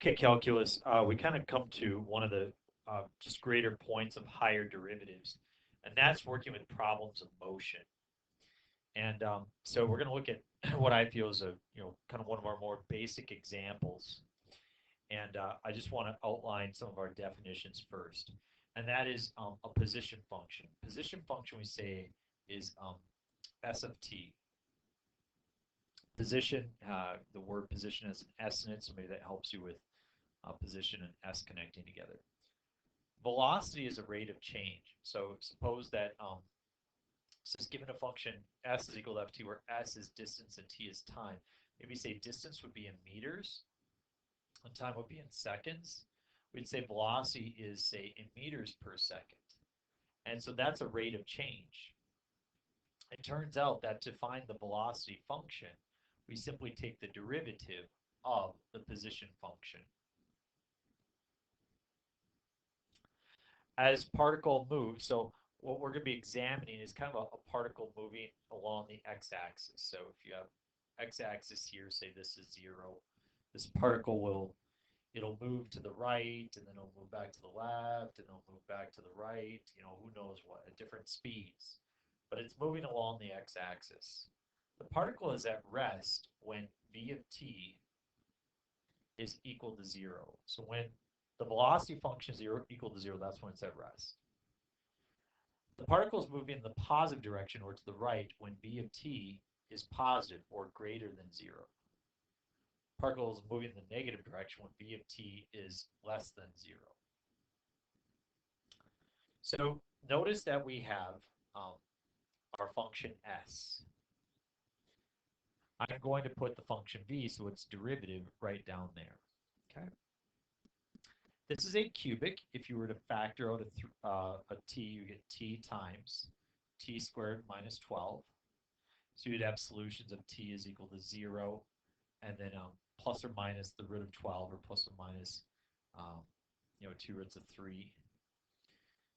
Okay, calculus, we kind of come to one of the just greater points of higher derivatives, and that's working with problems of motion. And so we're going to look at what I feel is a, kind of one of our more basic examples. And I just want to outline some of our definitions first. And that is a position function. Position function, we say, is S of t. Position, the word position has an S in it, so maybe that helps you with position and S connecting together. Velocity is a rate of change. So suppose that this is given a function S is equal to ft, where S is distance and t is time. Maybe say distance would be in meters and time would be in seconds. We'd say velocity is, say, in meters per second. And so that's a rate of change. It turns out that to find the velocity function, we simply take the derivative of the position function. As particle moves, so what we're going to be examining is kind of a particle moving along the x-axis. So if you have x-axis here, say this is 0, this particle it'll move to the right, and then it'll move back to the left, and it'll move back to the right, who knows what, at different speeds. But it's moving along the x-axis. The particle is at rest when v of t is equal to 0. So when the velocity function is equal to 0, that's when it's at rest. The particle is moving in the positive direction or to the right when v of t is positive or greater than 0. Particle is moving in the negative direction when v of t is less than 0. So notice that we have our function s. I'm going to put the function v, so its derivative, right down there. Okay. This is a cubic. If you were to factor out a t, you get t times t squared minus 12. So you'd have solutions of t is equal to 0, and then plus or minus the root of 12, or plus or minus 2 roots of 3.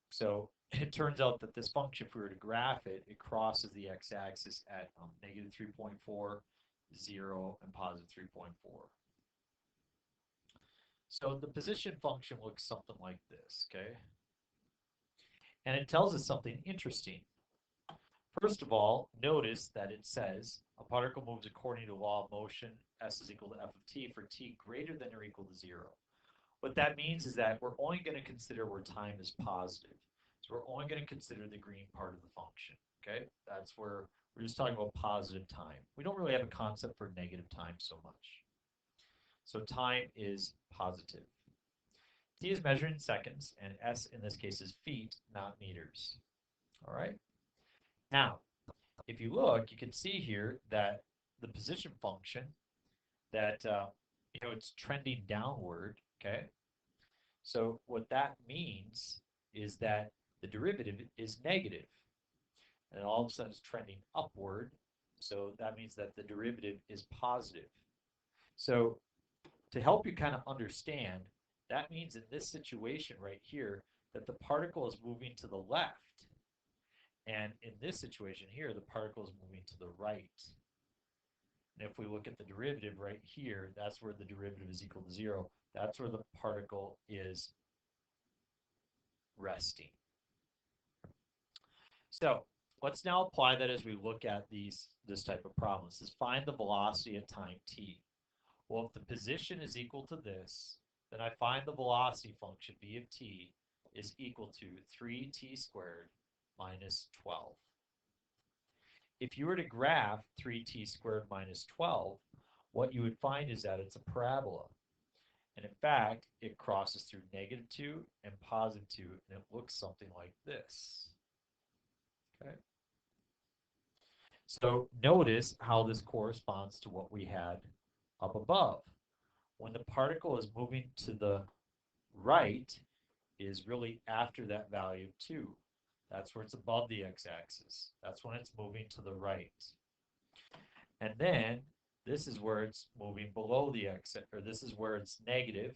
So it turns out that this function, if we were to graph it, it crosses the x-axis at negative 3.4, 0, and positive 3.4. So the position function looks something like this, okay? And it tells us something interesting. First of all, notice that it says a particle moves according to the law of motion, S is equal to f of t, for t greater than or equal to 0. What that means is that we're only going to consider where time is positive. So we're only going to consider the green part of the function, okay? That's where we're just talking about positive time. We don't really have a concept for negative time so much. So time is positive. T is measured in seconds, and S in this case is feet, not meters. All right? Now, if you look, you can see here that the position function, that it's trending downward, okay? So what that means is that the derivative is negative, and all of a sudden it's trending upward, so that means that the derivative is positive. So to help you kind of understand, that means in this situation right here that the particle is moving to the left, and in this situation here, the particle is moving to the right. And if we look at the derivative right here, that's where the derivative is equal to 0. That's where the particle is resting. So let's now apply that as we look at this type of problem. This is find the velocity at time t. Well, if the position is equal to this, then I find the velocity function v of t is equal to 3t squared minus 12. If you were to graph 3t squared minus 12, what you would find is that it's a parabola. And in fact, it crosses through negative 2 and positive 2, and it looks something like this. Okay. So notice how this corresponds to what we had up above. When the particle is moving to the right, is really after that value of 2. That's where it's above the x-axis. That's when it's moving to the right. And then this is where it's moving below the x-axis, or this is where it's negative.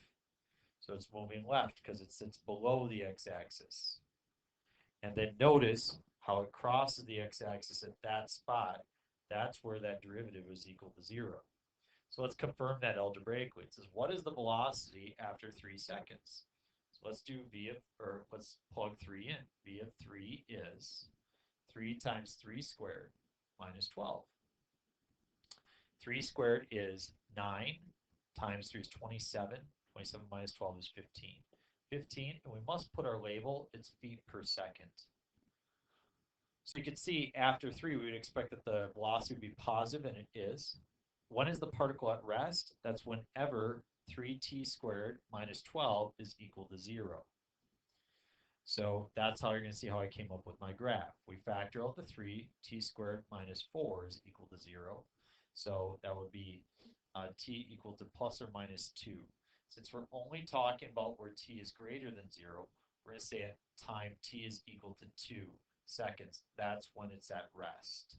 So it's moving left because it sits below the x-axis. And then notice how it crosses the x-axis at that spot. That's where that derivative is equal to 0. So let's confirm that algebraically. It says, what is the velocity after 3 seconds? So let's do let's plug 3 in. V of 3 is 3 times 3 squared minus 12. 3 squared is 9 times 3 is 27. 27 minus 12 is 15. 15, and we must put our label, it's feet per second. So you can see after 3, we would expect that the velocity would be positive, and it is. When is the particle at rest? That's whenever 3t squared minus 12 is equal to 0. So that's how you're going to see how I came up with my graph. We factor out the 3, t squared minus 4 is equal to 0. So that would be t equal to plus or minus 2. Since we're only talking about where t is greater than 0, we're going to say at time t is equal to 2 seconds. That's when it's at rest.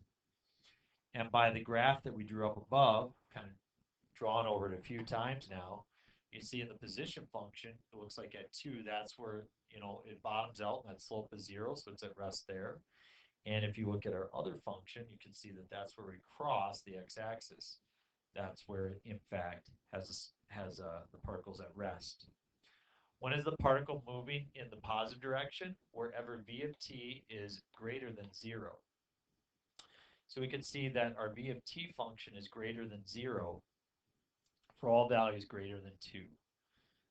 And by the graph that we drew up above, kind of drawn over it a few times now, you see in the position function, it looks like at 2, that's where, it bottoms out and that slope is 0, so it's at rest there. And if you look at our other function, you can see that that's where we cross the x-axis. That's where it, in fact, has the particles at rest. When is the particle moving in the positive direction? Wherever v of t is greater than 0. So we can see that our v of t function is greater than 0 for all values greater than 2.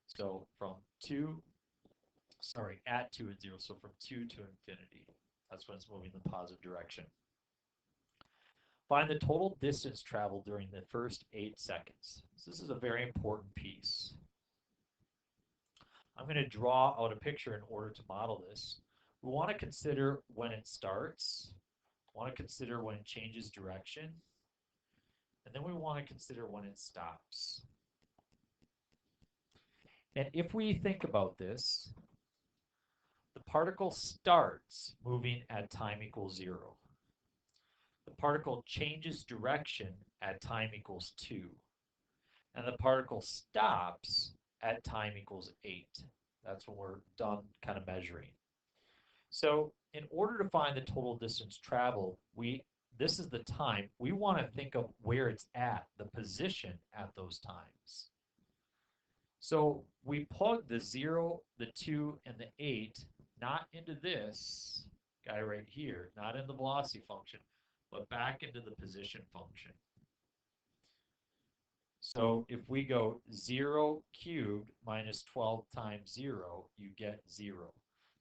So from at 2 and 0, so from 2 to infinity. That's when it's moving in the positive direction. Find the total distance traveled during the first 8 seconds. So this is a very important piece. I'm going to draw out a picture in order to model this. We want to consider when it starts. We want to consider when it changes direction. And then we want to consider when it stops. And if we think about this, the particle starts moving at time equals 0. The particle changes direction at time equals 2. And the particle stops at time equals 8. That's when we're done kind of measuring. So in order to find the total distance traveled, this is the time. We want to think of where it's at, the position at those times. So we plug the 0, the 2, and the 8 not into this guy right here, not in the velocity function, but back into the position function. So if we go 0 cubed minus 12 times 0, you get 0.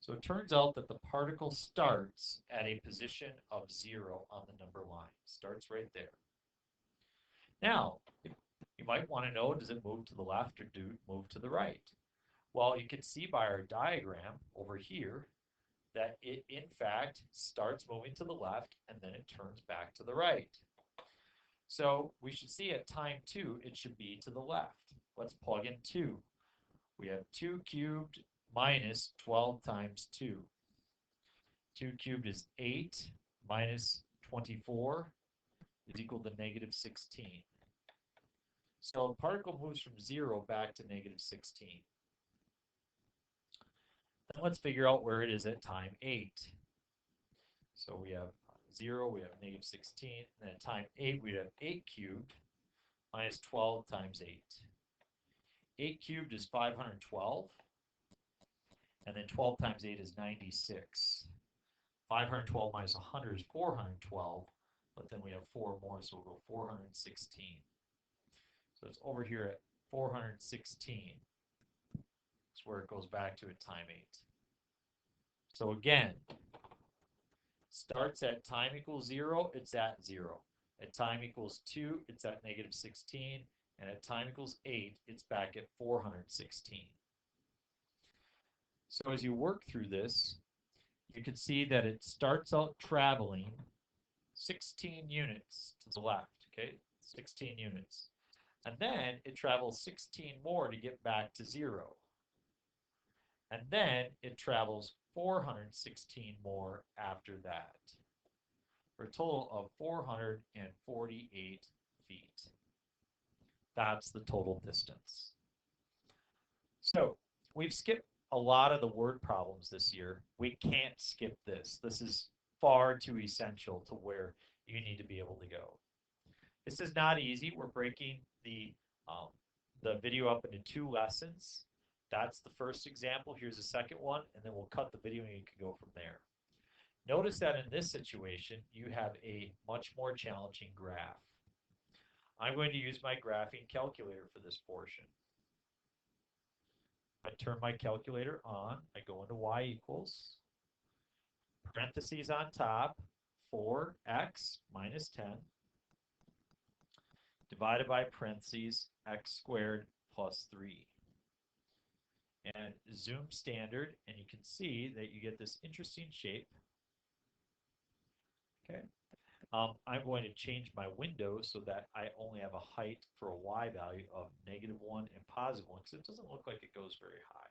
So it turns out that the particle starts at a position of 0 on the number line. Starts right there. Now, you might want to know, does it move to the left or move to the right? Well, you can see by our diagram over here that it, in fact, starts moving to the left and then it turns back to the right. So we should see at time 2, it should be to the left. Let's plug in 2. We have 2 cubed minus 12 times 2. 2 cubed is 8 minus 24 is equal to negative 16. So the particle moves from 0 back to negative 16. Then let's figure out where it is at time 8. So we have 0, we have negative 16, and at time 8 we have 8 cubed minus 12 times 8. 8 cubed is 512, and then 12 times 8 is 96. 512 minus 100 is 412, but then we have 4 more, so we'll go 416. So it's over here at 416. That's where it goes back to at time 8. So again, starts at time equals 0, it's at 0. At time equals 2, it's at negative 16. And at time equals 8, it's back at 416. So as you work through this, you can see that it starts out traveling 16 units to the left, okay? 16 units. And then it travels 16 more to get back to 0. And then it travels 416 more after that, for a total of 448 feet. That's the total distance. So we've skipped a lot of the word problems this year. We can't skip this. This is far too essential to where you need to be able to go. This is not easy. We're breaking the video up into 2 lessons. That's the first example. Here's the second one, and then we'll cut the video and you can go from there. Notice that in this situation, you have a much more challenging graph. I'm going to use my graphing calculator for this portion. I turn my calculator on. I go into y equals, parentheses on top, 4x minus 10, divided by parentheses x squared plus 3. And zoom standard, and you can see that you get this interesting shape. Okay. I'm going to change my window so that I only have a height for a y value of -1 and +1, because it doesn't look like it goes very high.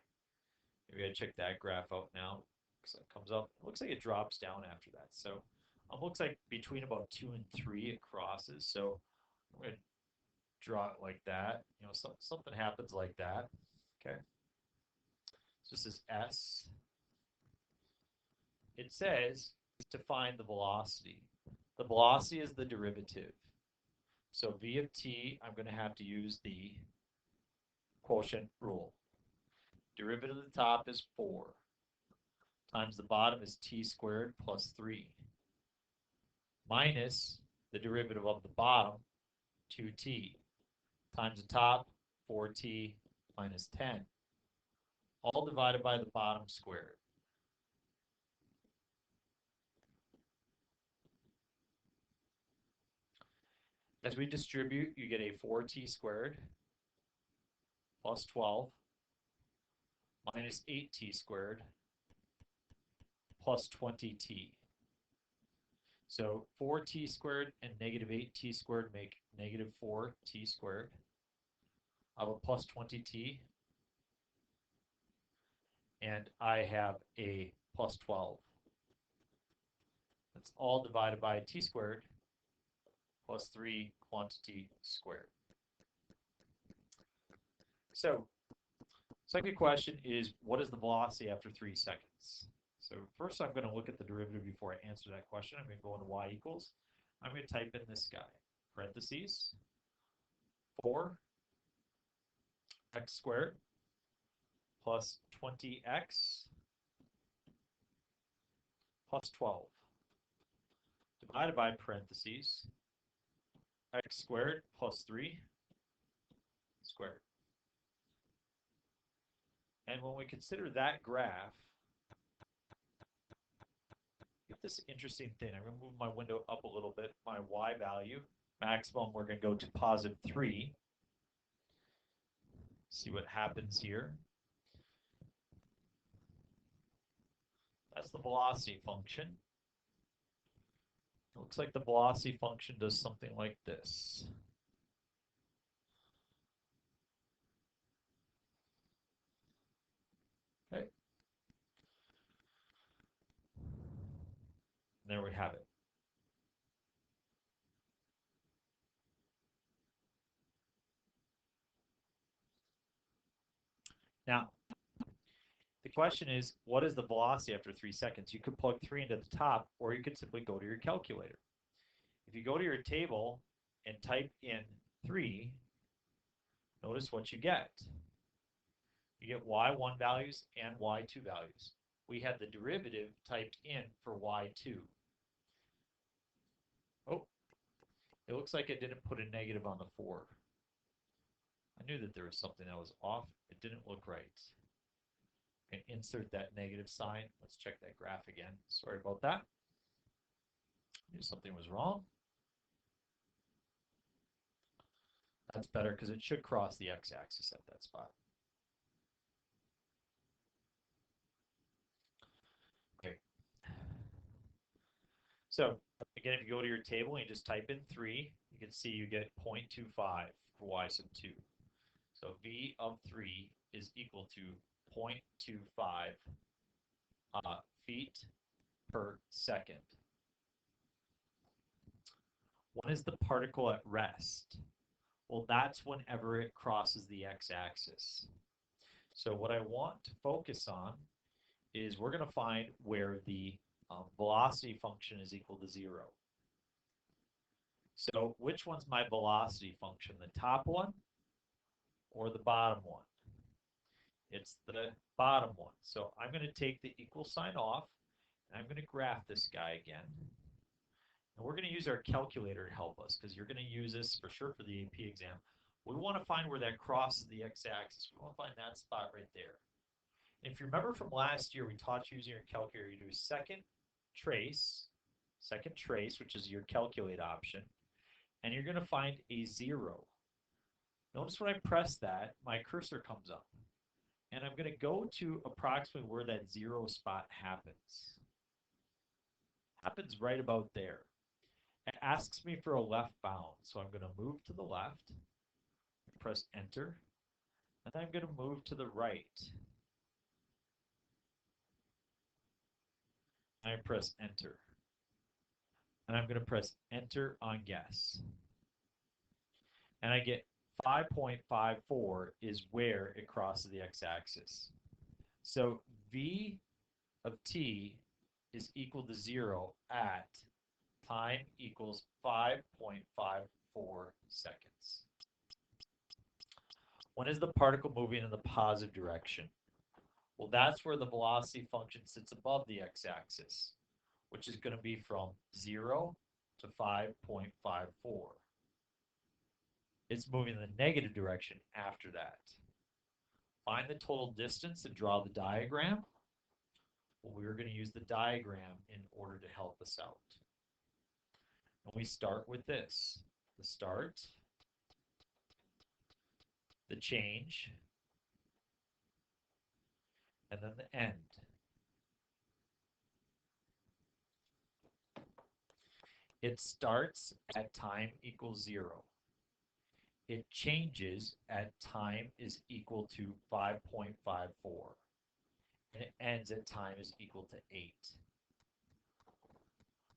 Maybe I check that graph out now, because it comes up. It looks like it drops down after that. So it looks like between about 2 and 3 it crosses. So I'm going to draw it like that. You know, something happens like that. Okay. So this is S. It says to find the velocity. The velocity is the derivative. So v of t, I'm going to have to use the quotient rule. Derivative of the top is 4 times the bottom is t squared plus 3 minus the derivative of the bottom, 2t, times the top, 4t minus 10, all divided by the bottom squared. As we distribute, you get a 4t squared plus 12 minus 8t squared plus 20t. So 4t squared and -8t squared make -4t squared. I have a plus 20t, and I have a plus 12. That's all divided by t squared plus 3 quantity squared. So, second question is, what is the velocity after 3 seconds? So first I'm going to look at the derivative before I answer that question. I'm going to go into y equals. I'm going to type in this guy, parentheses, 4x squared plus 20x plus 12 divided by parentheses x squared plus 3 squared. And when we consider that graph, get this interesting thing. I'm going to move my window up a little bit. My y value, maximum, we're going to go to +3. See what happens here. That's the velocity function. It looks like the velocity function does something like this. Okay. And there we have it. Now, the question is, what is the velocity after 3 seconds? You could plug 3 into the top, or you could simply go to your calculator. If you go to your table and type in 3, notice what you get. You get y1 values and y2 values. We had the derivative typed in for y2. Oh, it looks like it didn't put a negative on the 4. I knew that there was something that was off. It didn't look right. And insert that negative sign. Let's check that graph again. Sorry about that. I knew something was wrong. That's better because it should cross the x-axis at that spot. Okay. So again, if you go to your table and you just type in 3, you can see you get 0.25 for y sub 2. So v of 3 is equal to 0.25 feet per second. When is the particle at rest? Well, that's whenever it crosses the x-axis. So what I want to focus on is we're going to find where the velocity function is equal to 0. So which one's my velocity function, the top one or the bottom one? It's the bottom one. So I'm going to take the equal sign off, and I'm going to graph this guy again. And we're going to use our calculator to help us, because you're going to use this for sure for the AP exam. We want to find where that crosses the x-axis. We want to find that spot right there. And if you remember from last year, we taught you using your calculator. You do second trace, which is your calculate option, and you're going to find a 0. Notice when I press that, my cursor comes up. And I'm going to go to approximately where that 0 spot happens. Happens right about there. It asks me for a left bound, so I'm going to move to the left, press enter, and then I'm going to move to the right. I press enter. And I'm going to press enter on guess. And I get 5.54 is where it crosses the x-axis. So v of t is equal to 0 at time equals 5.54 seconds. When is the particle moving in the positive direction? Well, that's where the velocity function sits above the x-axis, which is going to be from 0 to 5.54. It's moving in the negative direction after that. Find the total distance and draw the diagram. Well, we're going to use the diagram in order to help us out. And we start with this. The start, the change, and then the end. It starts at time equals 0. It changes at time is equal to 5.54. And it ends at time is equal to 8.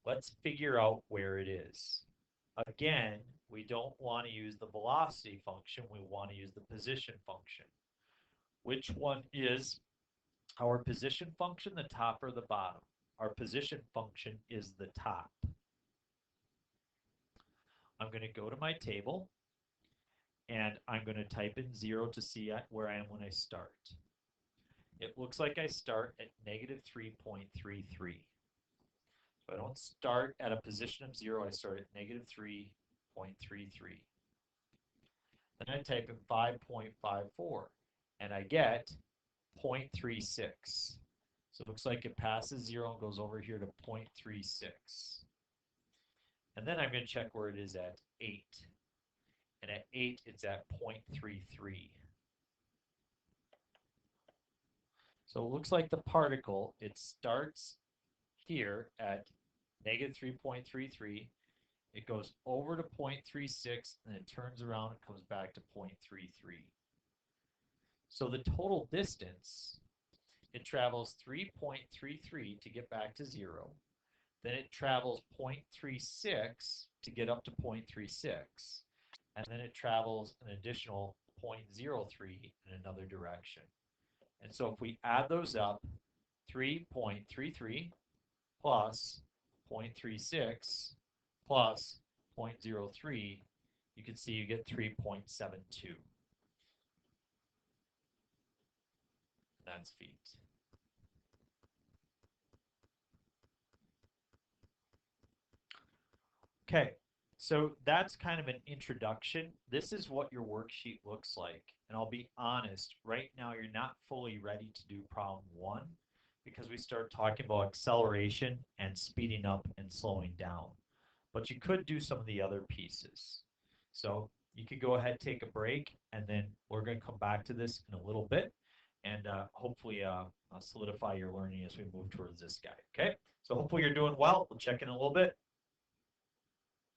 Let's figure out where it is. Again, we don't want to use the velocity function. We want to use the position function. Which one is our position function, the top or the bottom? Our position function is the top. I'm going to go to my table, and I'm going to type in 0 to see where I am when I start. It looks like I start at negative 3.33. So I don't start at a position of 0, I start at negative 3.33. Then I type in 5.54, and I get 0.36. So it looks like it passes 0 and goes over here to 0.36. And then I'm going to check where it is at 8. And at 8, it's at 0.33. So it looks like the particle, it starts here at negative 3.33. It goes over to 0.36, and it turns around and comes back to 0.33. So the total distance, it travels 3.33 to get back to 0. Then it travels 0.36 to get up to 0.36. And then it travels an additional 0.03 in another direction. And so if we add those up, 3.33 plus 0.36 plus 0.03, you can see you get 3.72. That's feet. Okay, so that's kind of an introduction. This is what your worksheet looks like. And I'll be honest, right now you're not fully ready to do problem 1 because we start talking about acceleration and speeding up and slowing down. But you could do some of the other pieces. So you could go ahead, take a break, and then we're going to come back to this in a little bit and hopefully solidify your learning as we move towards this guy. Okay, so hopefully you're doing well. We'll check in a little bit.